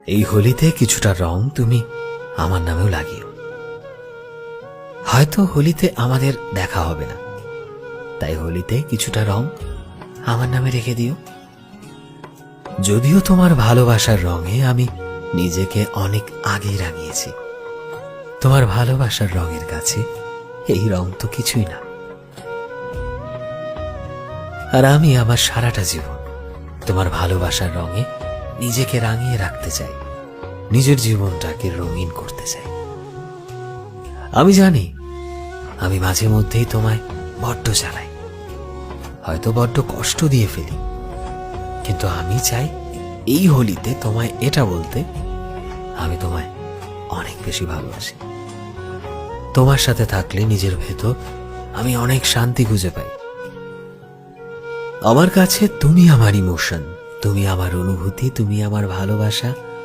এই হোলিতে কিছুটা রং তুমি আমার নামেও লাগিও। হয়তো হোলিতে আমাদের দেখা হবে না, তাই হোলিতে কিছুটা রং আমার নামে রেখে দিও। যদিও তোমার ভালোবাসার রঙে আমি নিজেকে অনেক আগে রাঙিয়েছি, তোমার ভালোবাসার রঙের কাছে এই রং তো কিছুই না। আর আমি আমার সারাটা জীবন তোমার ভালোবাসার রঙে নিজেকে রাঙিয়ে রাখতে চাই, নিজের জীবনটাকে রঙিন করতে চাই। আমি জানি আমি মাঝে মধ্যেই তোমায় বড্ড জ্বালাই, হয়তো বড্ড কষ্ট দিয়ে ফেলি, কিন্তু আমি চাই এই হোলিতে তোমায় এটা বলতে, আমি তোমায় অনেক বেশি ভালোবাসি। তোমার সাথে থাকলে নিজের ভেতর আমি অনেক শান্তি খুঁজে পাই। আমার কাছে তুমি আমার ইমোশন, তুমি আমার অনুভূতি, তুমি আমার ভালোবাসা,